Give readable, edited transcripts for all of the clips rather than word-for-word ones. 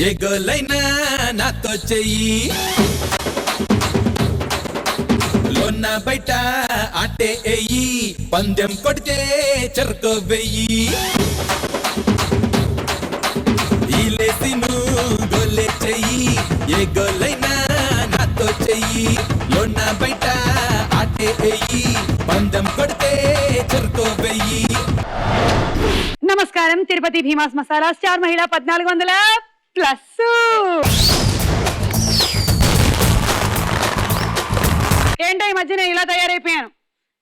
ఏ గోలైనా నాతో చెయ్యి లోన్న బయట ఆటే ఎయ్యి పందెం కొడితే చెరుకు వెయ్యి ఈలేసి నువ్వు గోలే చెయ్యి ఏ గోలైనా నాతో చెయ్యి లోన్న బయట ఆటే ఎయ్యి పందెం కొడితే చెరుకు వెయ్యి. నమస్కారం. తిరుపతి భీమాస్ మసాలా స్టార్ మహిళ 1400+. ఏంటో ఈ మధ్య నేను ఇలా తయారైపోయాను.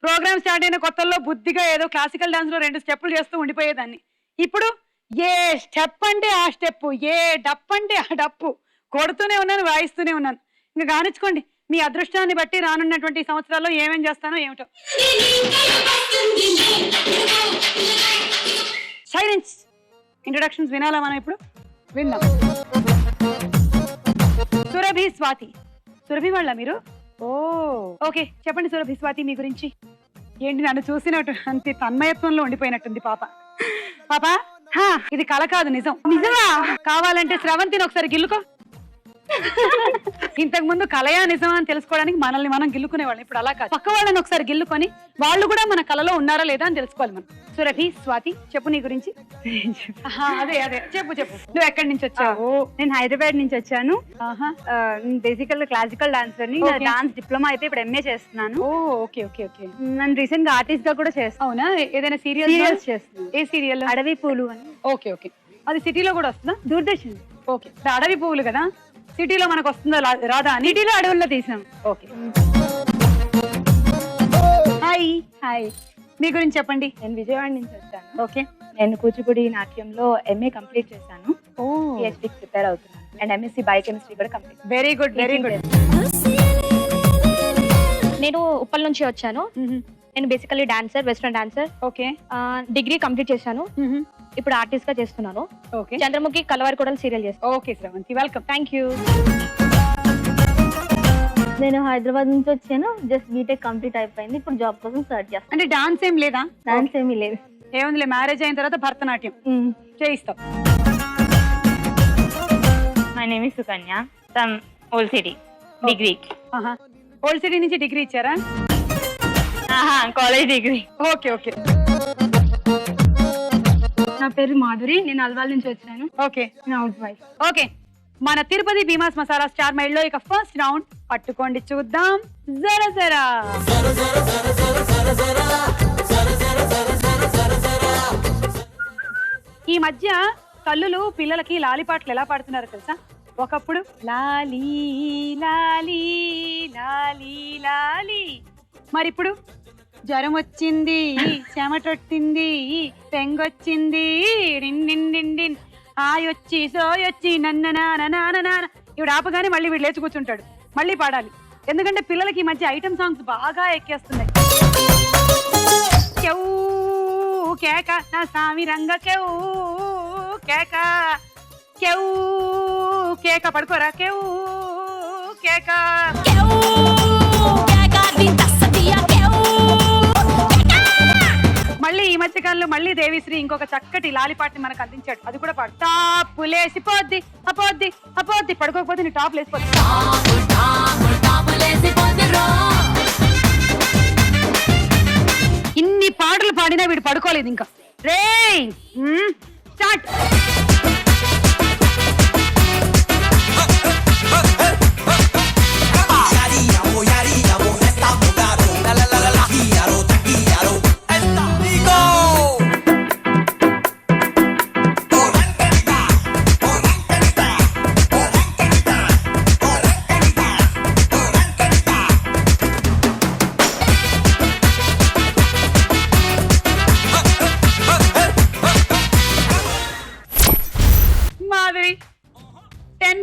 ప్రోగ్రామ్ స్టార్ట్ అయిన కొత్తల్లో బుద్ధిగా ఏదో క్లాసికల్ డాన్స్ లో 2 స్టెప్పులు చేస్తూ ఉండిపోయేదాన్ని. ఇప్పుడు ఏ స్టెప్ అంటే ఆ స్టెప్, ఏ డప్పు అంటే ఆ డప్పు కొడుతూనే ఉన్నాను, వాయిస్తూనే ఉన్నాను. ఇంకా గానిచ్చుకోండి మీ అదృష్టాన్ని బట్టి రానున్నటువంటి సంవత్సరాల్లో ఏమేం చేస్తానో ఏమిటో. సైలెన్స్. ఇంట్రొడక్షన్స్ వినాలా మనం? ఇప్పుడు విందాం. సురభి స్వాతి. సురభి వాళ్ళ మీరు? ఓ ఓకే, చెప్పండి సురభి స్వాతి మీ గురించి. ఏంటి నన్ను చూసినట్టు అంతే తన్మయత్వంలో ఉండిపోయినట్టుంది పాప. పాప ఇది కళ కాదు, నిజం. నిజమా? కావాలంటే స్రవంతిని ఒకసారి గిల్లుకో. ఇంతకు ముందు కళయా నిజమా అని తెలుసుకోవడానికి మనల్ని మనం గిల్లుకునేవాళ్ళం. ఇప్పుడు అలా కాదు, పక్క వాళ్ళని ఒకసారి గిల్లుకొని వాళ్ళు కూడా మన కళలో ఉన్నారా లేదా అని తెలుసుకోవాలి మనం. సురభి స్వాతి చెప్పు నీ గురించి. అదే అదే చెప్పు చెప్పు. నువ్వు ఎక్కడి నుంచి వచ్చావు? నేను హైదరాబాద్ నుంచి వచ్చాను. బేసికల్ క్లాసికల్ డాన్సర్ ని. డాన్స్ డిప్లొమా అయితే ఇప్పుడు ఎంఏ చేస్తున్నాను. Okay okay okay. నన్ను రీసెంట్ గా ఆర్టిస్ట్ గా కూడా చేస్తాను. అవునా? ఏదైనా సీరియల్స్ చేస్తున్నాను. ఏ సీరియల్? అడవి పూలు అని. Okay okay. అది సిటీలో కూడా వస్తుందా? దూరదర్శన్. ఓకే. అడవి పువ్వులు కదా, సిటీలో మనకు వస్తుందా రాదా? సిటీలో అడవుల్లో తీసాం. ఓకే. హాయ్ హాయ్, మీ గురించి చెప్పండి. నేను విజయవాడ నుంచి వచ్చాను. ఓకే. నేను కూచిపూడి నాట్యంలో ఎంఏ కంప్లీట్ చేశాను. PhD ప్రిపేర్ అవుతున్నాను. అండ్ ఎంఎస్సి బయోకెమిస్ట్రీ కూడా complete. Very good very good. నేను ఉప్పల్ నుంచి వచ్చాను. నేను basically dancer, western dancer. Okay. Degree complete చేశాను. ఇప్పుడు ఆర్టిస్ట్ గా చేస్తున్నాను. ఓకే. చంద్రముఖి కలవారి కూడా సీరియల్ చేస్తాను. Okay Sravanthi, welcome. Thank you. నేను హైదరాబాద్ నుంచి వచ్చాను. జస్ట్ బీటెక్ కంప్లీట్ అయిపోయింది. ఇప్పుడు జాబ్ కోసం సర్చ్ చేస్తాను. అంటే డాన్స్ ఏం లేదా? డాన్స్ ఏమీ లేదు. ఏముందిలే, మ్యారేజ్ అయిన తర్వాత భరతనాట్యం చేయిస్తాం. My name is Sukanya from old city. Degree. Old city నుంచి డిగ్రీ ఇచ్చారా? College degree. Okay okay. నా పేరు మాధురి. నేను అల్వాల్ నుంచి వచ్చాను. ఓకే. House wife. ఓకే. మన తిరుపతి భీమాస్ మసాలా స్టార్ మైల్లో ఇక ఫస్ట్ రౌండ్ పట్టుకోండి, చూద్దాం. జరా జరా ఈ మధ్య తల్లులు పిల్లలకి లాలిపాటలు ఎలా పాడుతున్నారు తెలుసా? ఒకప్పుడు లాలీ లాలీ లాలీ లాలీ, మరి ఇప్పుడు జ్వరం వచ్చింది, చెమటొట్టింది, పెంగొచ్చింది, డిండిన్ ఆయొచ్చి సోయొచ్చి నన్న నాన్న నాన్న నాన్న. ఇవిడ ఆపగానే మళ్ళీ వీడు లేచి కూర్చుంటాడు, మళ్ళీ పాడాలి. ఎందుకంటే పిల్లలకి ఈ మధ్య ఐటమ్ సాంగ్స్ బాగా ఎక్కేస్తున్నాయి. కేవ్ కేక నా సామి రంగ కేవ్ కేక, కేవ్ కేక పడుకోరా, కేవ్ కేక. మళ్ళీ ఈ మధ్య కాలంలో మళ్ళీ దేవిశ్రీ ఇంకొక చక్కటి లాలిపాటిని మనకు అందించాడు. అది కూడా పాడు. టాప్ లేసిపోద్ది అపోద్ది అపోద్ది, పడుకోకపోతే నీ టాప్ లేసిపోద్ది. ఇన్ని పాటలు పాడినా వీడు పడుకోలేదు ఇంకా. రే స్టార్ట్.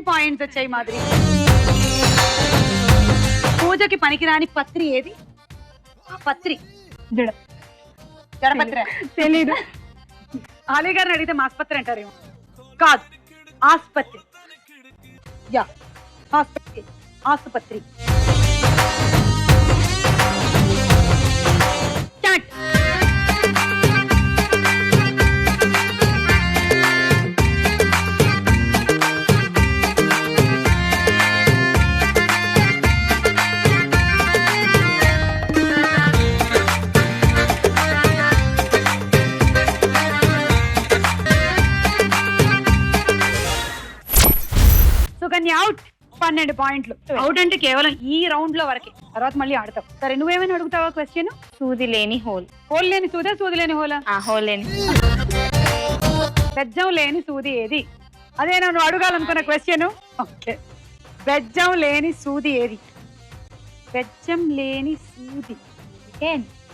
పాయింట్స్ వచ్చాయి మాదిరి. పూజకి పనికిరాని పత్రి ఏది? పత్రి జడపత్రి తెలీదు. ఆలీ గారిని అడిగితే మాస్పత్రి అంటారేమో. కాదు, ఆస్పత్రి. యా ఆస్పత్రి, ఆసుపత్రి. స్టార్ట్. అవుట్. 12 పాయింట్లు. అవుట్ అంటే కేవలం ఈ రౌండ్ లో వరకే, తర్వాత మళ్ళీ ఆడతాం. సరే నువ్వేమైనా అడుగుతావా క్వశ్చన్? సూది లేని హోల్. హోల్ లేని సూదే, సూది లేని హోలా? హోల్ లేని. బెజ్జం లేని సూది ఏది? అదే నువ్వు అడగాలనుకున్న క్వశ్చన్. ఓకే, బెజ్జం లేని సూది ఏది? బెజ్జం లేని సూది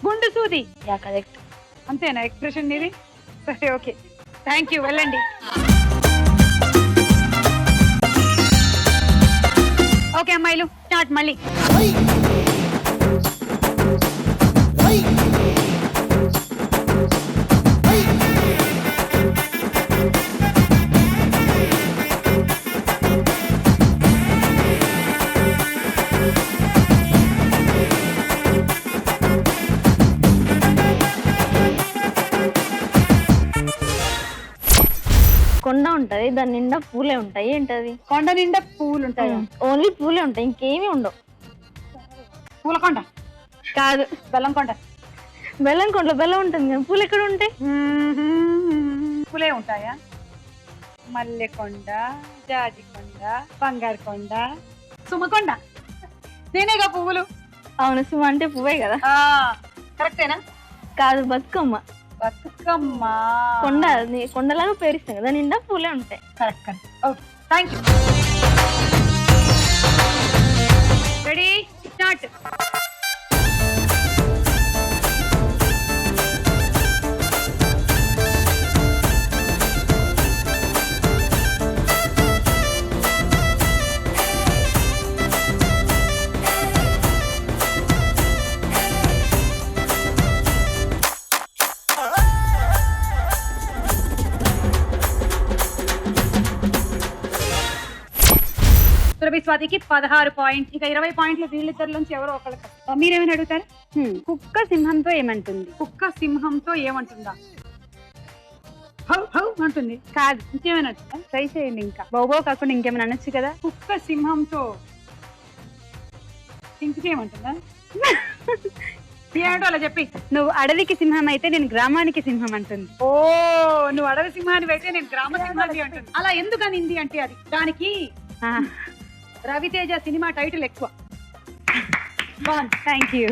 గుండు సూది. Yeah correct. అంతేనా ఎక్స్ప్రెషన్ ఇది? సరే ఓకే, థ్యాంక్ యూ, వెళ్ళండి. ఓకే అమ్మాయిలు, స్టార్ట్ మళ్ళీ. కొండ ఉంటది, దాని నిండా పూలే ఉంటాయి. ఏంటది? కొండ నిండా పూలు ఉంటాయి. ఓన్లీ పూలే ఉంటాయి, ఇంకేమీ ఉండవు. పూలకొండ కాదు, బెల్లం కొండ. బెల్లం కొండలో బెల్లం ఉంటుంది కదా, పూలు ఎక్కడ ఉంటాయి? పూలే ఉంటాయా? మల్లెకొండ, జాజికొండ, బంగారు కొండ, సుమకొండ. నేనేగా పువ్వులు. అవును, సుమ అంటే పువ్వే కదా. కరెక్టేనా? కాదు, బతుకమ్మ. బతుకమ్మ కొండ, కొండలాగా పేరిస్తాం కదా, నిండా పూలే ఉంటాయి. Correct. Okay, thank you. Ready, start. స్వాతికి 16 పాయింట్. ఇక 20 పాయింట్లు వీళ్ళిద్దరిలోంచి ఎవరో ఒకళ్ళకి. మీరేమైనా అడుగుతారు? కుక్క సింహంతో ఏమంటుంది? కుక్క సింహంతో ఏమంటుందా? హౌ హౌ అంటుంది. కాదు, ఇంకేమైనా అడుగుతా? ట్రై చేయండి. ఇంకా బౌబో కాకుండా ఇంకేమైనా అనొచ్చు కదా. కుక్క సింహంతో ఇంకేమంటుందా? ఏమిటో అలా చెప్పి. నువ్వు అడవికి సింహం అయితే నేను గ్రామానికి సింహం అంటుంది. ఓ, నువ్వు అడవి సింహాన్ని అయితే నేను గ్రామ సింహాన్ని అంటుంది. అలా ఎందుకనింది అంటే అది దానికి రవితేజ సినిమా టైటిల్ ఎక్కువ. Thank you.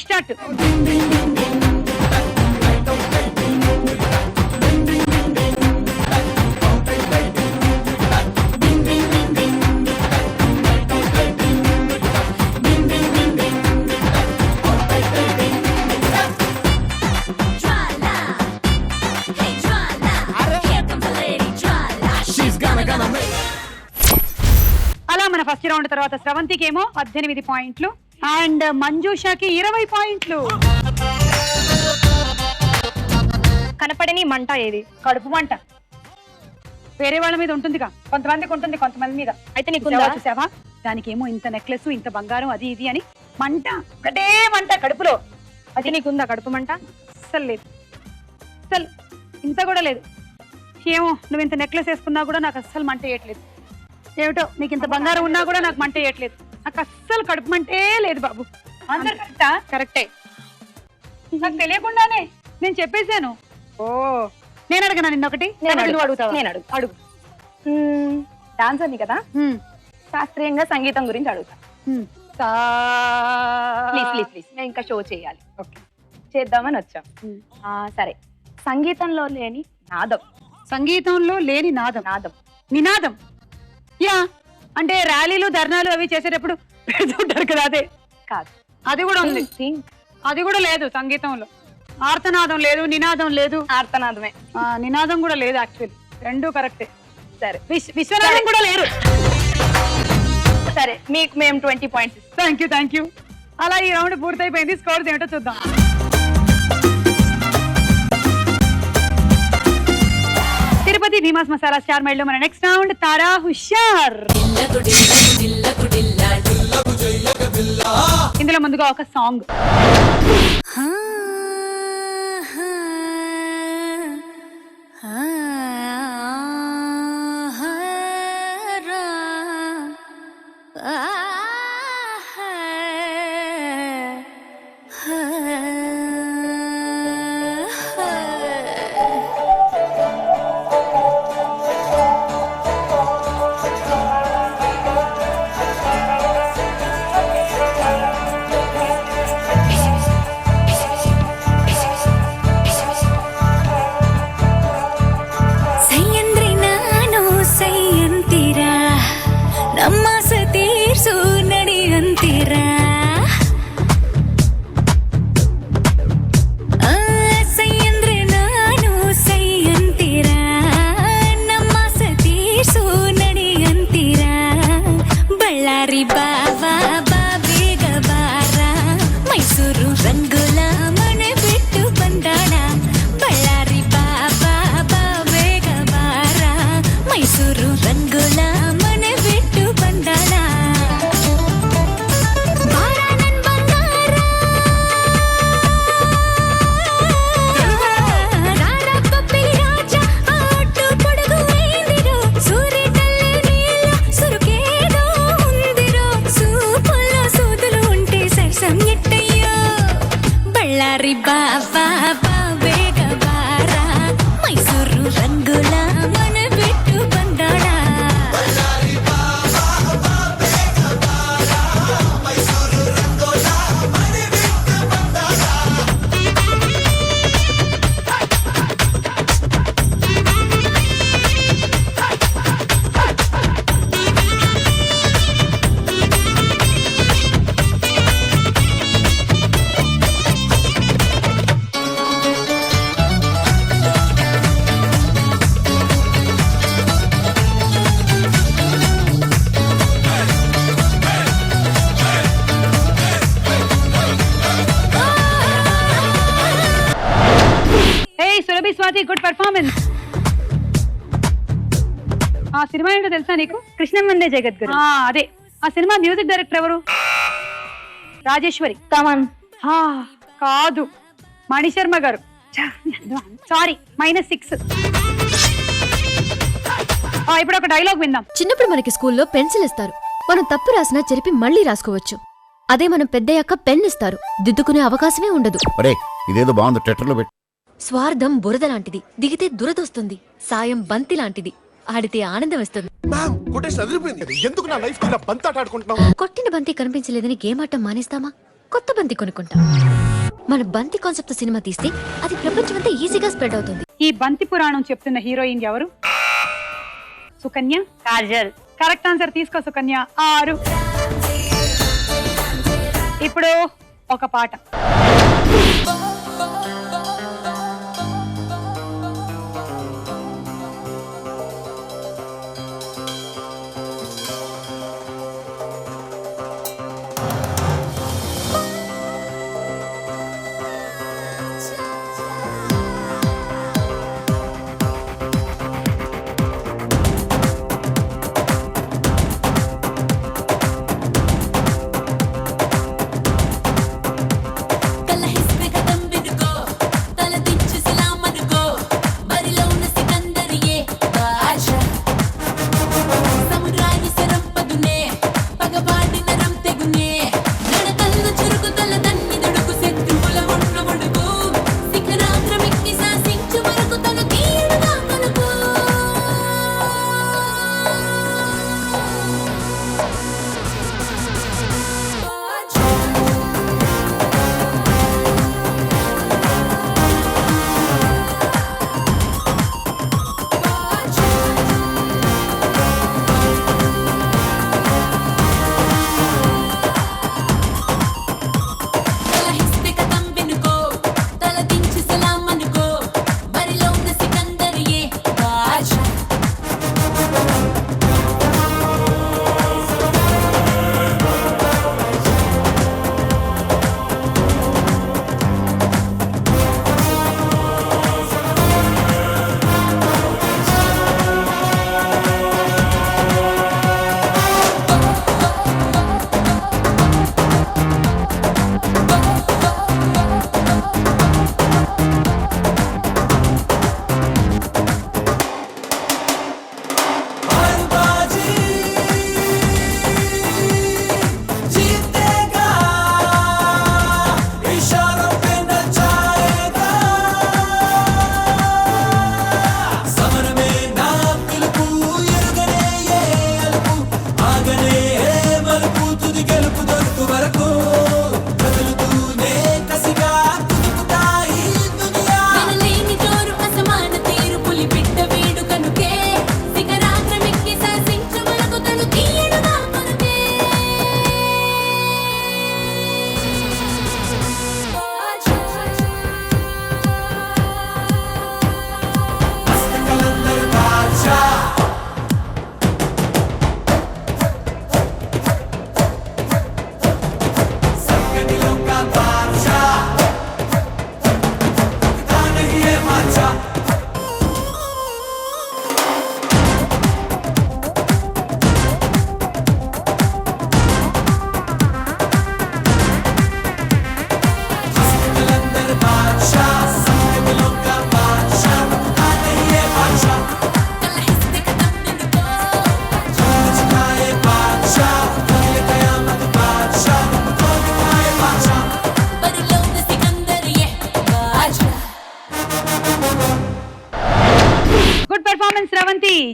స్టార్ట్. అలా మన ఫస్ట్ రౌండ్ తర్వాత స్రవంతికి ఏమో 18 పాయింట్లు అండ్ మంజుషకి 20 పాయింట్లు. కనపడని మంట ఏది? కడుపు మంట. వేరే వాళ్ళ మీద ఉంటుందిగా, కొంతమందికి ఉంటుంది, కొంతమంది మీద. అయితే నీకుందా? చూసావా, దానికి ఏమో ఇంత నెక్లెస్, ఇంత బంగారం, అది ఇది అని మంట, ఒకటే మంట కడుపులో. అది నీకుందా కడుపు మంట? అస్సలు లేదు, అస్సలు ఇంత కూడా లేదు. ఏమో నువ్వు ఇంత నెక్లెస్ వేసుకున్నా కూడా నాకు అస్సలు మంట వేయట్లేదు. ఏమిటో నీకు ఇంత బంగారం ఉన్నా కూడా నాకు మంట వేయట్లేదు. నాకు అస్సలు కడుపు మంటే లేదు బాబు. ఆన్సర్ కరెక్టా? కరెక్టే. నాకు తెలియకుండానే నేను చెప్పేశాను. ఓ, నేను అడగనా నిన్నొకటి? నువ్వు అడుగుతావా? నేను అడుగు. డాన్సర్ని కదా, శాస్త్రీయంగా సంగీతం గురించి అడుగుతా. ప్లీజ్ నేను ఇంకా షో చేయాలి. ఓకే, చేద్దామని వచ్చాం. సరే, సంగీతంలో లేని నాదం. సంగీతంలో లేని నాదం. నాదం, నినాదం. యా, అంటే ర్యాలీలు ధర్నాలు అవి చేసేటప్పుడు పెడుతుంటారు కదా, అదే కాదు. అది కూడా ఉంది. అది కూడా లేదు సంగీతంలో. ఆర్తనాదం లేదు, నినాదం లేదు. ఆర్తనాదమే. నినాదం కూడా లేదు. యాక్చువల్లీ రెండు కరెక్టే. సరే, విశ్వనాథం కూడా లేరు. సరే, మీకు మేము 20 పాయింట్స్. Thank you. అలా ఈ రౌండ్ పూర్తయిపోయింది. స్కోర్స్ ఏమిటో చూద్దాం. తిరుపతి భీమాస్ మసాలా స్టార్ మైల్ లో మన నెక్స్ట్ రౌండ్ తారా హుషార్. ఇందులో ముందుగా ఒక సాంగ్. ಮೈಸೂರು ರಂಗೋಲ ಮನೆ ಬಿಟ್ಟು ಬಂದಾಳ ಬಾರ ನನ್ ಬಂಗಾರ ರಾರ ಪಪ್ಪಿ ರಾಜ ಆಟು పొడుగు వేందిరో సూర్యుడల్లే నీళ్ళు సురుకేదో ఉందిరో సూపుల్లో సూదులు ఉంటే సరసం ఎట్టయ్యో బళ్ళారి బాబా బావేగ బారా మైసూరు రంగుల మన బిట్టు బందాడా ఏయ్ సురభి స్వాతి గుడ్ పెర్ఫార్మెన్స్. ఆ సినిమా ఏంటో తెలుసా నీకు? కృష్ణమందే జగద్గురు. అదే ఆ సినిమా మ్యూజిక్ డైరెక్టర్ ఎవరు? రాజేశ్వరి. తమన్. కాదు, మణిశర్మ గారు. సారీ, -6. ఇప్పుడు ఒక డైలాగ్ విందాం. చిన్నప్పుడు మనకి స్కూల్లో పెన్సిల్ ఇస్తారు. మనం తప్పు రాసినా చెరిపి మళ్ళీ రాసుకోవచ్చు. అదే మనం పెద్దయ్యాక పెన్ ఇస్తారు. దిద్దుకునే అవకాశమే ఉండదు. ఇదేదో బాగుంది, ట్విట్టర్లో పెట్టి. స్వార్థం బురద లాంటిది, దిగితే దురదొస్తుంది. సాయం బంతి లాంటిది, ఆడితే ఆనందం వస్తుంది. కొట్టిన బంతి కనిపించలేదని గేమ్ ఆటం మానేస్తామా? కొత్త బంతి కొనుక్కుంటాం. మన బంతి కాన్సెప్ట్ సినిమా తీస్తే అది ప్రపంచమంతా ఈజీగా స్ప్రెడ్ అవుతుంది. ఈ బంతి పురాణం చెప్తున్న హీరోయిన్ ఎవరు? సుకన్య. కాజల్. Correct answer. తీసుకో సుకన్య. 6. ఇప్పుడు ఒక పాట. కల హిస్బి కదంబి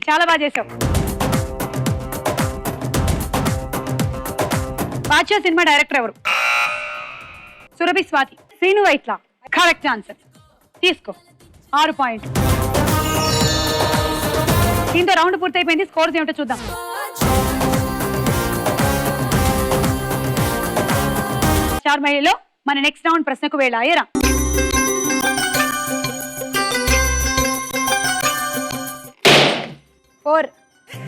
చాలా బాగా చేసావు. బాద్షా సినిమా డైరెక్టర్ ఎవరు? సురభి స్వాతి. శ్రీను వైట్ల. Correct answer. తీసుకో 6 పాయింట్లు. దీంతో రౌండ్ పూర్తయిపోయింది. స్కోర్స్ ఏమిటో చూద్దాం. స్టార్ మహిళలో మన నెక్స్ట్ రౌండ్ ప్రశ్నకు వేళ. ఏరా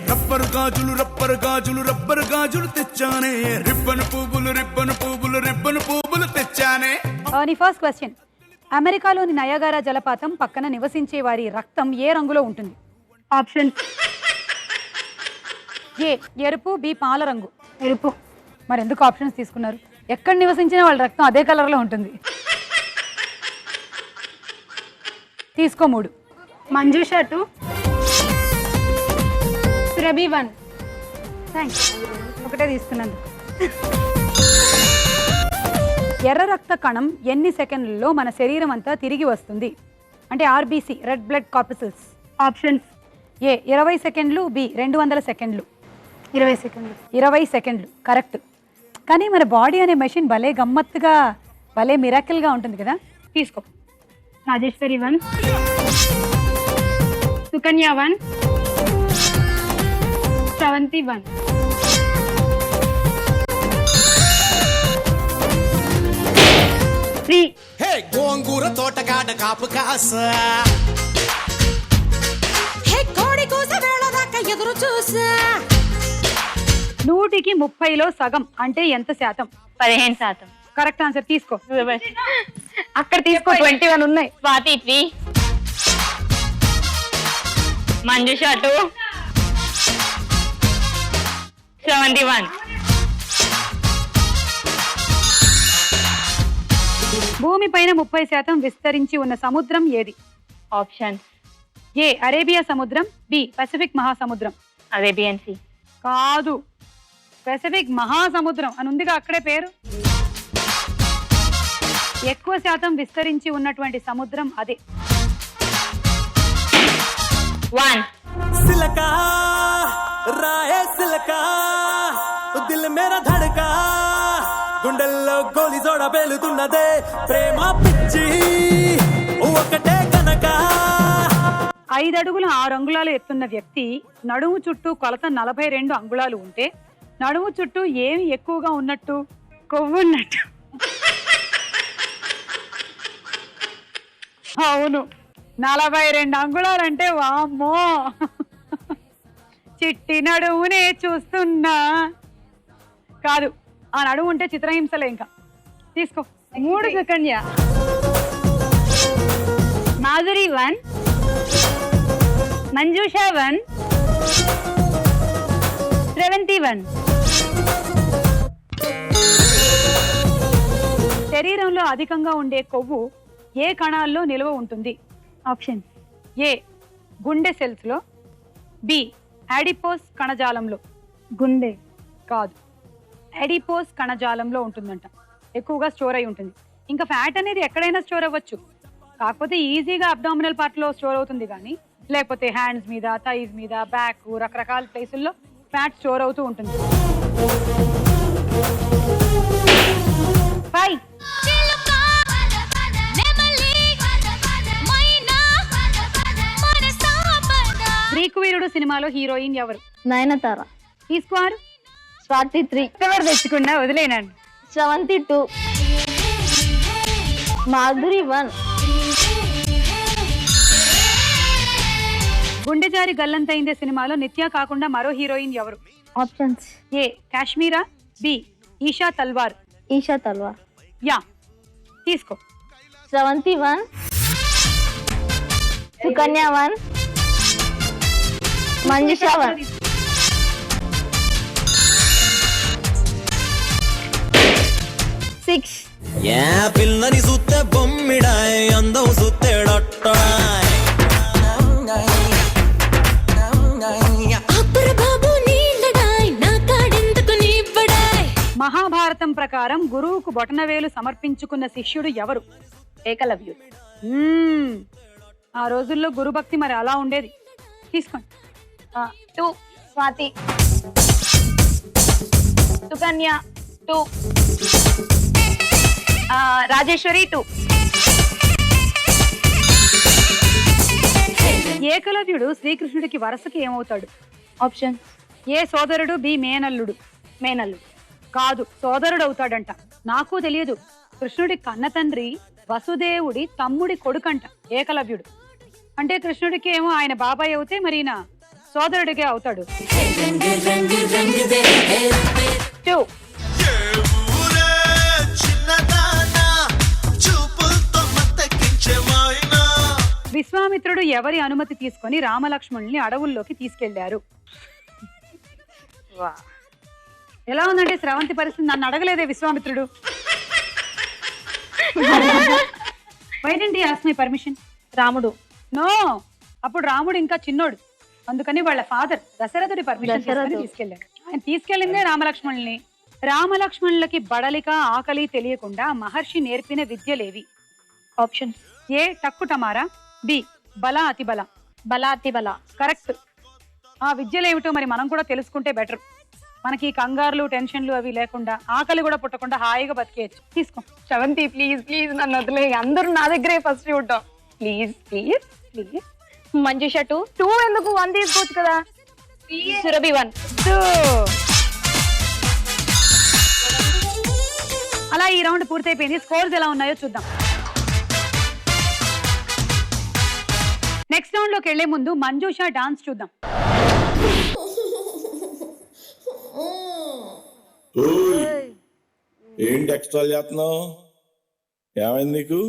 రబ్బరు గాజులు రబ్బరు గాజులు రబ్బరు గాజులు తెచ్చానే, రిబ్బను పువ్వులు రిబ్బను పువ్వులు రిబ్బను పువ్వులు తెచ్చానే. నీ ఫస్ట్ క్వశ్చన్. అమెరికాలోని నయాగారా జలపాతం పక్కన నివసించే వారి రక్తం ఏ రంగులో ఉంటుంది? ఆప్షన్ ఏ ఎరుపు, బి పాల రంగు. ఎరుపు. మరి ఎందుకు ఆప్షన్స్ తీసుకున్నారు? ఎక్కడ నివసించిన వాళ్ళ రక్తం అదే కలర్ లో ఉంటుంది. తీసుకో 3. మంజుషా 2, సురభి 1. థ్యాంక్స్. ఒకటే తీసుకున్నందుకు. ఎర్ర రక్త కణం ఎన్ని సెకండ్లలో మన శరీరం అంతా తిరిగి వస్తుంది? అంటే RBC, red blood corpuscles. Options A 20 సెకండ్లు, బి 200 సెకండ్లు. 20 సెకండ్లు. 20 సెకండ్లు కరెక్ట్. కానీ మన బాడీ అనే మెషిన్ భలే గమ్మత్తుగా, భలే మిరాకిల్గా ఉంటుంది కదా. తీసుకో. రాజేశ్వరి 1, సుకన్య 1, శ్రవంతి 1. హే గోంగూర తోటకాడ కాపు కాస, హే కోడి కూస వేళ దాకా ఎదురు చూసా. 100కి 30లో సగం అంటే ఎంత శాతం? 15%. Correct answer. తీసుకో. అక్కడ తీసుకో. 21 ఉన్నాయి. స్వాతి 3, మంజుషా 2, శ్రవంతి 1. భూమి పైన 30% విస్తరించి ఉన్న సముద్రం ఏది? ఆప్షన్ ఏ అరేబియా సముద్రం, బి పసిఫిక్ మహాసముద్రం. Arabian sea. కాదు, పసిఫిక్ మహాసముద్రం అని ఉందిగా అక్కడే పేరు. ఎక్కువ శాతం విస్తరించి ఉన్నటువంటి సముద్రం అదే. 1. సిలకా రాయే సిలకా, దిల్ మేరా ధడకా, గుండెల్లో గోలి జోడ పేలుతున్నదే, ప్రేమ పిచ్చి ఒకటే కనుక. 5 అడుగుల 6 అంగుళాలు ఎత్తున్న వ్యక్తి నడుము చుట్టూ కొలత 42 అంగుళాలు ఉంటే నడుము చుట్టూ ఏమి ఎక్కువగా ఉన్నట్టు? కొవ్వున్నట్టు. అవును, 42 అంగుళాలంటే వామ్మో. చిట్టి నడుమునే చూస్తున్నా. కాదు, ఆ నడుము ఉంటే చిత్రహింసలే. ఇంకా తీసుకో. 3 సుకన్య. మాధురి 1, మంజుషా 1, శ్రవంతి 1. శరీరంలో అధికంగా ఉండే కొవ్వు ఏ కణాల్లో నిల్వ ఉంటుంది? ఆప్షన్ ఏ గుండె సెల్స్ లో, బి అడిపోస్ కణజాలంలో. గుండె కాదు, అడిపోస్ కణజాలంలో ఉంటుందంట. ఎక్కువగా స్టోర్ అయి ఉంటుంది. ఇంకా ఫ్యాట్ అనేది ఎక్కడైనా స్టోర్ అవ్వచ్చు, కాకపోతే ఈజీగా అబ్డామినల్ పార్ట్ లో స్టోర్ అవుతుంది. కానీ లేకపోతే హ్యాండ్స్ మీద, థైస్ మీద, బ్యాక్, రకరకాల ప్లేసుల్లో ఫ్యాట్ స్టోర్ అవుతూ ఉంటుంది. 5. గ్రీకు వీరుడు సినిమాలో హీరోయిన్ ఎవరు? నయనతార. తీసుకోరు. స్వాతి 3, ఎవరు తెచ్చుకున్నా వదిలేనండి. శ్రవంతి 2, మాధురి 1. గుండెజారి గల్లంతైందే సినిమాలో నిత్య కాకుండా మరో హీరోయిన్ ఎవరు? Options A Kashmira, B Esha Talwar. Esha Talwar. Yeah, తీసుకో. శ్రవంతి 1, సుకన్య 1, మంజుషా 1. 6. ఏ పిల్లని సుత్తే బొమ్మిడాయ్, అందం సుత్తేడట్టాయ్. మహాభారతం ప్రకారం గురువుకు బొటనవేలు సమర్పించుకున్న శిష్యుడు ఎవరు? ఏకలవ్యుడు. ఆ రోజుల్లో గురుభక్తి మరి అలా ఉండేది. తీసుకోండి. 2 స్వాతి, సుకన్య 2, రాజేశ్వరి 2. ఏకలవ్యుడు శ్రీకృష్ణుడికి వరసకి ఏమవుతాడు? ఆప్షన్ ఏ సోదరుడు, బి మేనల్లుడు. మేనల్లుడు. కాదు, సోదరుడు అవుతాడంట. నాకు తెలియదు. కృష్ణుడి కన్న తండ్రి వసుదేవుడి తమ్ముడి కొడుకంట ఏకలవ్యుడు. అంటే కృష్ణుడికి ఏమో ఆయన బాబాయ్ అవుతే మరి ఈయన సోదరుడికే అవుతాడు. 2. విశ్వామిత్రుడు ఎవరి అనుమతి తీసుకొని రామలక్ష్మణుల్ని అడవుల్లోకి తీసుకెళ్లారు? ఎలా ఉందంటే స్రవంతి పరిస్థితి? నన్ను అడగలేదే విశ్వామిత్రుడు. Why didn't he ask my permission? రాముడు. నో, అప్పుడు రాముడు ఇంకా చిన్నోడు, అందుకని వాళ్ళ ఫాదర్ దశరథుడి పర్మిషన్ తీసుకెళ్లాడు. ఆయన తీసుకెళ్లిందే రామలక్ష్మణుల్ని. రామలక్ష్మణులకి బడలిక ఆకలి తెలియకుండా మహర్షి నేర్పిన విద్యలేవి? ఆప్షన్ ఏ టక్కుటమారా, బి బల అతి బల. బల అతి బల. కరెక్ట్. ఆ విద్యలేమిటో మరి మనం కూడా తెలుసుకుంటే బెటర్. మనకి కంగారులు టెన్షన్లు అవి లేకుండా ఆకలి కూడా పుట్టకుండా హాయిగా బతికేయచ్చు. తీసుకో. శ్రవంతి ప్లీజ్ ప్లీజ్ నన్ను వదిలే. అందరూ నా దగ్గరే ఫస్ట్ చూడటం. Please please please. మంజుష 2. 2 ఎందుకు? 1 తీసుకోవచ్చు కదా. సురభి 1. అలా ఈ రౌండ్ పూర్తయిపోయింది. స్కోర్స్ ఎలా ఉన్నాయో చూద్దాం. నెక్స్ట్ రౌండ్ లోకి వెళ్లే ముందు మంజుష డాన్స్ చూద్దాం. ఏంటి ఎక్స్ట్రా చేస్తున్నావు? ఏమైంది నీకు?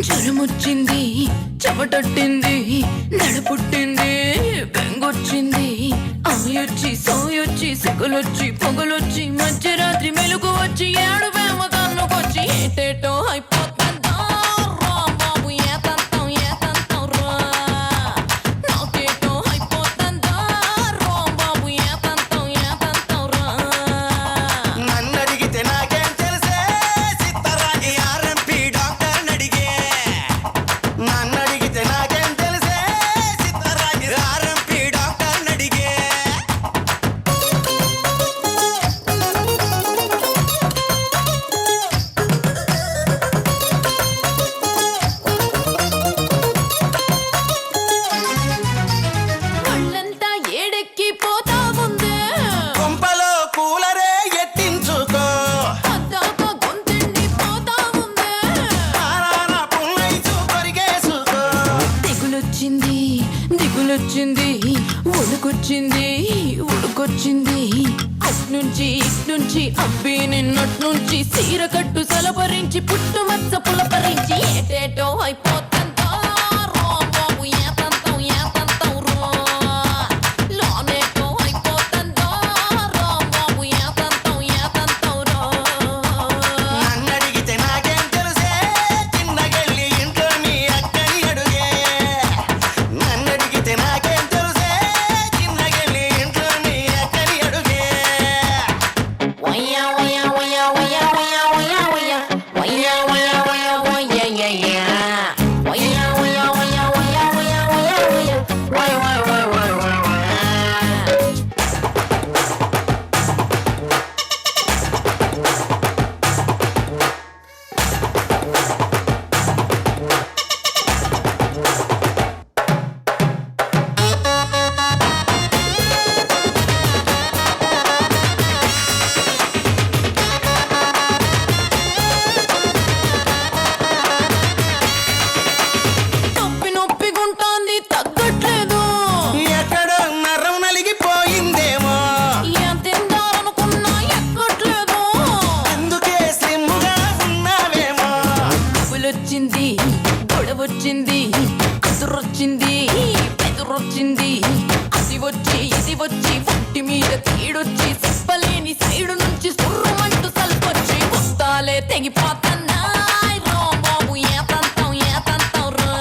జ్వరమొచ్చింది, చెమటొట్టింది, నడపుట్టింది, బెంగొచ్చింది, ఆయొచ్చి సోయొచ్చి సెగలొచ్చి పొగలొచ్చి మధ్యరాత్రి మెలుగు వచ్చి ఏడు వేమ కన్నుకొచ్చి ఏటేటో అయిపోతుందా రా బాబు ఏతంతం ఏతంతం రా నాకేటో అయిపోతుందా రా బాబు ఏతంతం ఏతంతం రా నన్ను అడిగితే నాకేం తెలిసే సిద్ధరాగి ఆర్ఎంపీ డాక్టర్ నడిగే. నన్ను అడిగితే నాకేం తెలిసే సిద్ధరాగి ఆర్ఎంపీ డాక్టర్ నడిగే. కళ్ళంతా ఏడెక్కి పోతా ఉందే కొంపలో కూలరే ఎట్టించుకో. అద్దాక గొంతెండి పోతా ఉందే ఆరాన పుల్లైచు కొరిగేసుకో. దిగులొచ్చింది దిగులొచ్చింది ఉడుకొచ్చింది ఉడుకొచ్చింది అట్నుంచి ఇట్నుంచి అబ్బి నిన్నట్నుంచి సీర కట్టు సలపరించి పుట్టుమచ్చ పులపరించి ఏటేటో అయిపోతుందో రా బాబు ఏతంతం ఏతంతం రా లోనేటో అయిపోతుందో రా బాబు ఏతంతం ఏతంతం రా నన్ను అడిగితే నాకేం తెలిసే చిన్నగెళ్ళి ఇంట్లో మీ అక్కని అడుగే. నన్ను అడిగితే నాకేం తెలిసే చిన్నగెళ్ళి ఇంట్లో మీ అక్కని అడుగే. వయ్యా వయ్యా వయ్యా వయ్యా వయ్యా వయ్యా వయ్యా వయ్యా వయ్యా వయ్యా వయ్యా యా యా వయ్యా వయ్యా వయ్యా వయ్యా వయ్యా వయ్యా వయ్యా వయ్ వయ్ వయ్ వయ్ వయ్ వయ్ నొప్పి నొప్పిగుంటాంది తగ్గట్లేదు ఎక్కడో నరం నలిగిపోయిందేమో. ఏం తిందారనుకున్నా ఎక్కట్లేదు అందుకే స్లిమ్గా ఉన్నావేమో. పులొచ్చింది గొడవొచ్చింది అసురొచ్చింది పెదురొచ్చింది అది వచ్చి ఇది వచ్చి ఒంటి మీద తీడొచ్చి చెప్పలేని సైడు నుంచి సుర్రమంటూ సల్పొచ్చి వస్తాలే తెగిపోతున్నా రా బాబు ఏతంతం ఏతంతం రా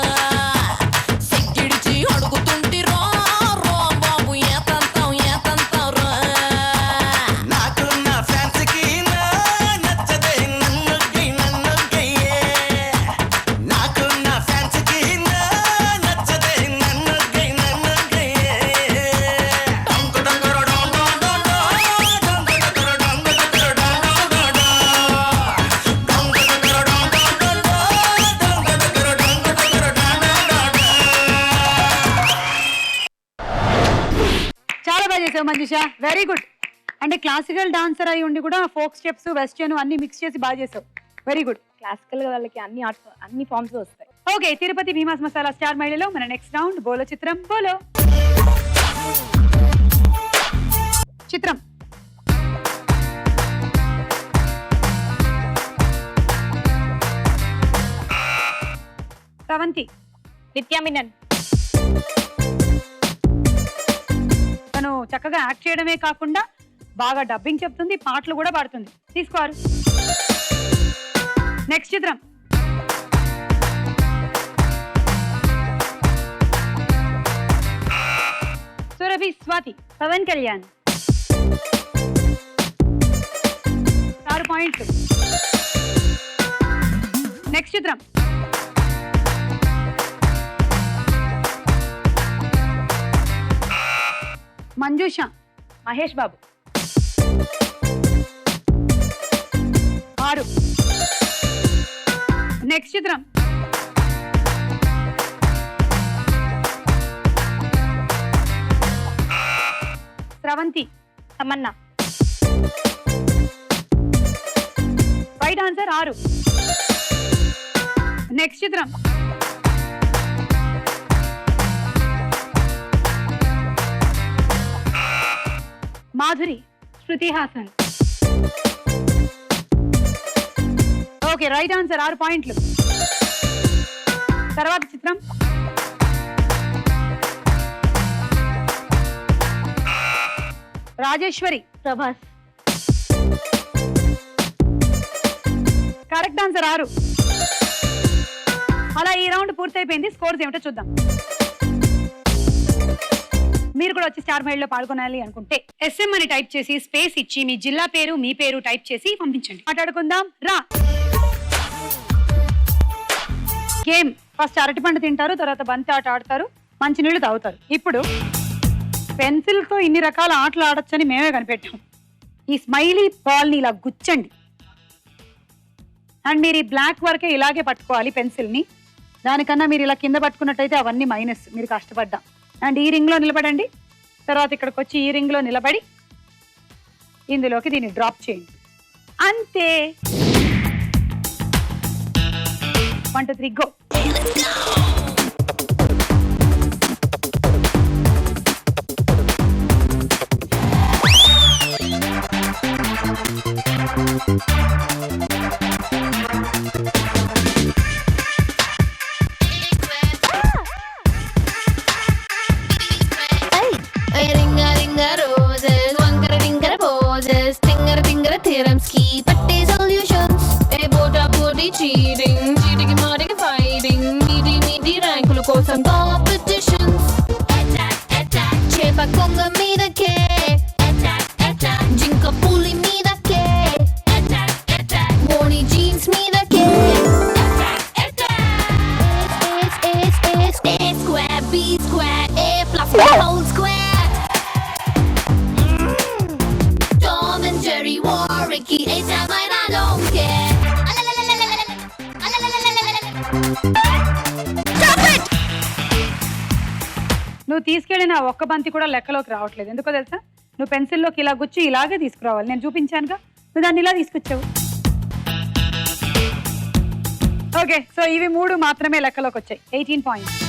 సెక్కిడిచి అడుగుతుంటి రా రా బాబు ఏతంతం ఏతంతం రా నాకున్న ఫ్యాన్స్కి నచ్చదే నన్ను గయ్యే. నాకు చేసావు మంజుష, వెరీ గుడ్. అంటే క్లాసికల్ డాన్సర్ అయి ఉండి కూడా ఫోక్ స్టెప్స్ వెస్టర్న్ అన్ని మిక్స్ చేసి బాగా చేసావు, వెరీ గుడ్. క్లాసికల్ వాళ్ళకి అన్ని ఫార్మ్స్ వస్తాయి. ఓకే, తిరుపతి భీమాస్ మసాలా స్టార్ మహిళలో మన నెక్స్ట్ రౌండ్ బోలో చిత్రం. బోలో చిత్రం. స్రవంతి. నిత్యా మీనన్. తను చక్కగా యాక్ట్ చేయడమే కాకుండా బాగా డబ్బింగ్ చెప్తుంది, పాటలు కూడా పాడుతుంది. తీసుకోరు. నెక్స్ట్ చిత్రం. సురభి. స్వాతి. పవన్ కళ్యాణ్. 6 పాయింట్లు. నెక్స్ట్ చిత్రం. మంజుష. మహేష్ బాబు. 6. నెక్స్ట్ చిత్రం. Sravanthi. Tamannaah. Right answer 6. Next చిత్రం. Madhuri. Shruti Haasan. Okay, right answer 6 పాయింట్లు. తర్వాత చిత్రం. రాజేశ్వరి. ప్రభాస్. Correct answer 6. అలా ఈ రౌండ్ పూర్తయిపోయింది. స్కోర్స్ ఏమిటో చూద్దాం. మీరు కూడా వచ్చి స్టార్ మైల్ లో పాల్గొనాలి అనుకుంటే SM అని టైప్ చేసి స్పేస్ ఇచ్చి మీ జిల్లా పేరు మీ పేరు టైప్ చేసి పంపించండి. మాట్లాడుకుందాం రా. గేమ్. ఫస్ట్ అరటిపండు తింటారు, తర్వాత బంతి ఆట ఆడతారు, మంచినీళ్ళు తాగుతారు. ఇప్పుడు పెన్సిల్ తో ఇన్ని రకాల ఆటలు ఆడొచ్చని మేమే కనిపెట్టాం. ఈ స్మైలీ బాల్ ని ఇలా గుచ్చండి అండ్ మీరు ఈ బ్లాక్ వరకే ఇలాగే పట్టుకోవాలి పెన్సిల్ ని. దానికన్నా మీరు ఇలా కింద పట్టుకున్నట్టయితే అవన్నీ మైనస్, మీరు కష్టపడ్డా. అండ్ ఈ రింగ్ లో నిలబడండి, తర్వాత ఇక్కడికి వచ్చి ఈ రింగ్ లో నిలబడి ఇందులోకి దీన్ని డ్రాప్ చేయండి. అంతే. 1 2 3 go. Ringa ringa roses, wangara ringara poses, tingara tingara theorems ki patte solutions. A bota body cheating, cheating marting fighting, meaty meaty rankulu kosam competitions. Attack attack, chepa konga meedake. Attack attack, jinka puli meedake. Attack attack, bony jeans meedake. Attack attack, A square, B square, A plus whole square. Tom and Jerry war Ricky, A-time I don't care. Stop it! నువ్వు తీసుకెళ్ళిన ఒక్క బంతి కూడా లెక్కలోకి రావట్లేదు. ఎందుకో తెలుసా? నువ్వు పెన్సిల్లోకి ఇలా గుచ్చి ఇలాగే తీసుకురావాలి. నేను చూపించానుగా, నువ్వు దాన్ని ఇలా తీసుకొచ్చావు. ఓకే, సో ఇవి 3 మాత్రమే లెక్కలోకి వచ్చాయి. 18 points.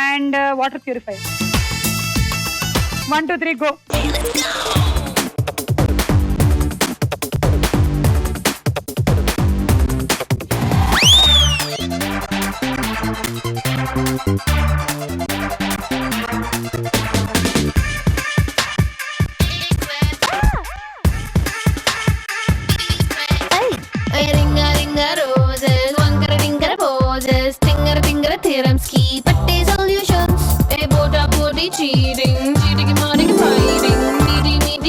And water purifier. 1 2 3 go. Ringa ringa roses, wangara ringara poses, tingara tingara theorems ki patte solutions. A bota body cheating, cheating marting fighting, meaty meaty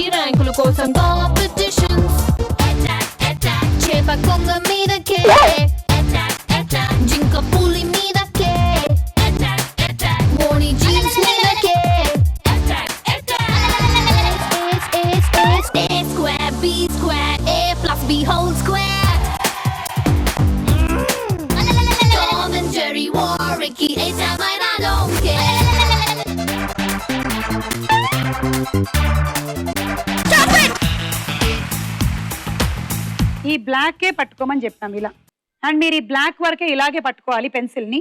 బ్లాకే పట్టుకోమని చెప్పాం ఇలా. అండ్ మీరు ఈ బ్లాక్ వరకే ఇలాగే పట్టుకోవాలి పెన్సిల్ని.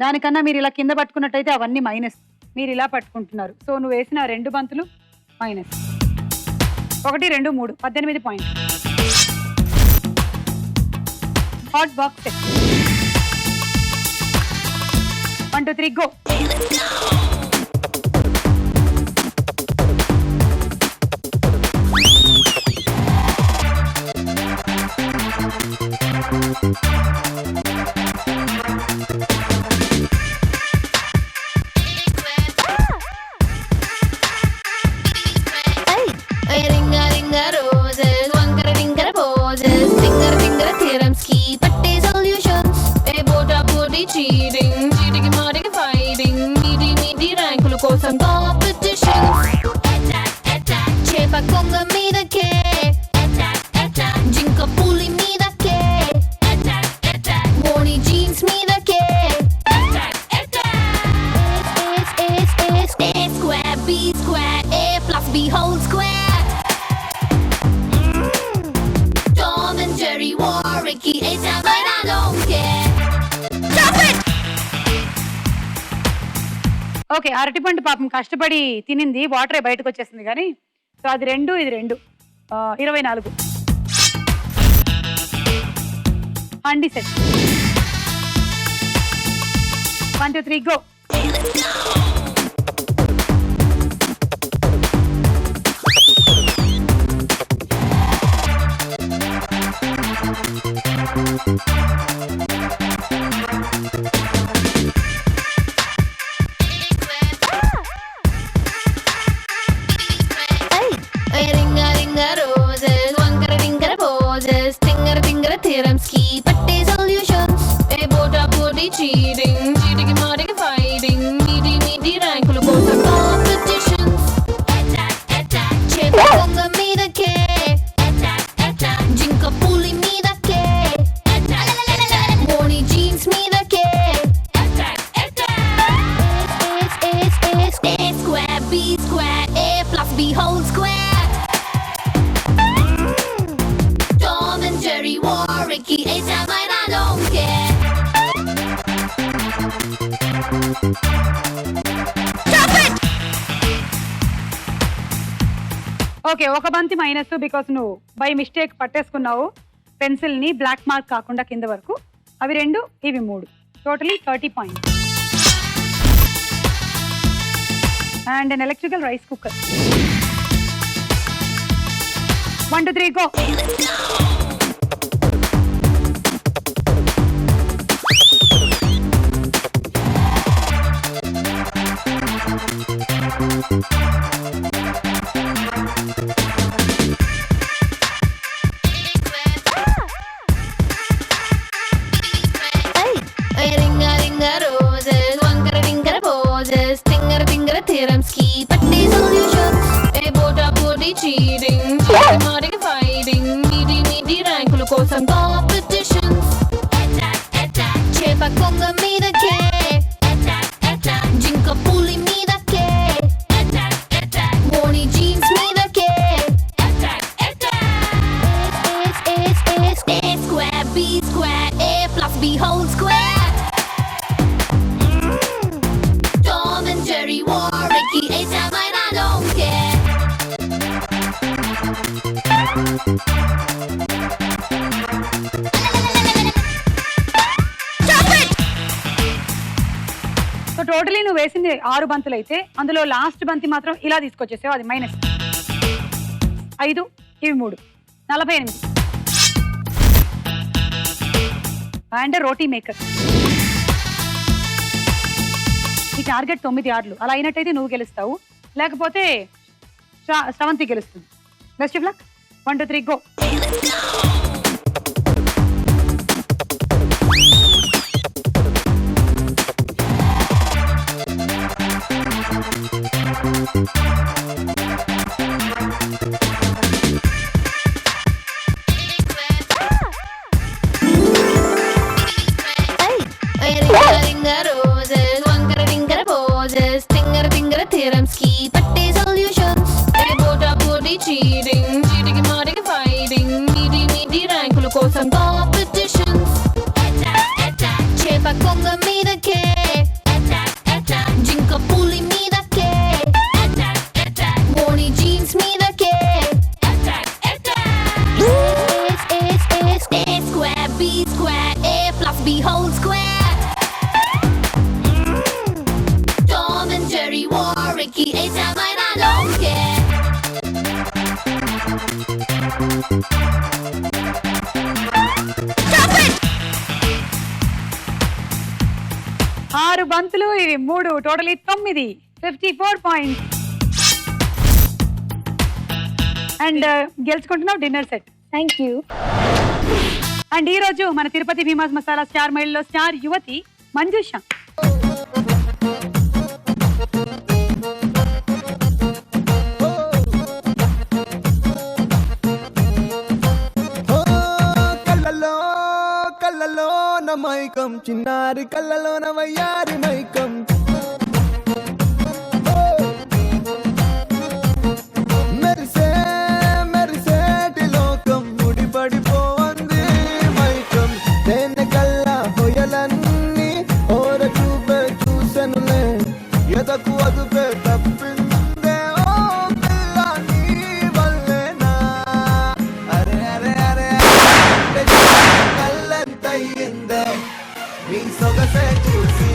దానికన్నా మీరు ఇలా కింద పట్టుకున్నట్టయితే అవన్నీ మైనస్. మీరు ఇలా పట్టుకుంటున్నారు. సో నువ్వు వేసిన 2 బంతులు minus. 1, 2, 3 18 point. Hot box set. 1, 2, 3 go. Ringa ringa roses, wankara tinkara poses, tingara tingara theorems ki patte solutions. Bota boti cheating, cheating marking fighting, meaty meaty rankulu kosam competitions. Attack attack, chepa konga meedake. Attack attack, jinka puli meedake. Attack attack, boni jeans meedake. Attack attack, A square, B square, A plus B whole square. Tom and Jerry war Ricky, A-Town, but I don't care. Stop it! Okay, అరటిపండు పాపం కష్టపడి తినింది, వాటరే బయటకు వచ్చేసింది కానీ. So అది 2, ఇది 2 24. అండి set. 1, 2, 3 go. Ringa ringa roses, wankara tinkara poses, tingara tingara theorems ki patte solutions. Bota boti cheating, cheating marking fighting, meaty meaty rankulu kosam competitions. Attack attack, chepa konga meedake. Attack attack, jinka puli meedake. Attack attack, boni jeans meedake. Attack attack, A square, B square, A plus B whole square. Tom and Jerry war Ricky, A-Town, but I don't care. Stop it! Okay, ఒక బంతి minus because నువ్వు by mistake పట్టేసుకున్నావు పెన్సిల్ని, black mark కాకుండా కింద వరకు. అవి 2, ఇవి 3. Totally 30 point. And an electrical rice cooker. 1, 2, 3 go. Ringa ringa roses, wankara tinkara poses, tingara tingara theorems ki patte solutions. Bota boti cheating, cheating marking fighting, meaty meaty rankulu kosam competitions. Attack attack, chepa konga meedake. Attack attack, jinka puli meedake. Attack attack, boni jeans meedake. Attack attack, A square, B square, A plus B whole square. Tom and Jerry war Ricky, A-Town, but I don't care. Stop it! So totally నువ్వు వేసింది 6 బంతులు అయితే అందులో last బంతి మాత్రం ఇలా తీసుకొచ్చేసావు, అది minus. 5, ఇవి 3 48. And roti maker. ఈ టార్గెట్ 9 ఆర్లు. అలా అయినట్టయితే నువ్వు గెలుస్తావు, లేకపోతే శ్రవంతి గెలుస్తుంది. Best of luck. 1, 2, 3 go. Ringa ringa roses, wankara tinkara poses, tingara tingara theorems ki patte solutions. Bota boti cheating, cheating marking fighting, meaty meaty A plus B whole square. Tom and Jerry war, Ricky, A-Sam, and I don't care. ఆరు బంతులు ఇవి 3 totally 9 54 points and గెలుచుకుంటున్నావు dinner set. Thank you. And ఈ రోజు మన Tirupati Bheemas masala star మైల్లో star యువతి మంజుష. కళ్ళలో మైకం చిన్నారి కళ్ళలోన వయ్యారి మైకం మెరిసే మెరిసేటి లోకం ముడిపడిపోంది మైకం దేని కల్లా హొయలన్నీ ఓర చూపే చూసెనులే ఎదకు అదుపే తప్పిందే ఓ పిల్ల నీ వల్లేనా అరే అరే అరే కళ్ళెంతయ్యిందే నీ సొగసే చూసి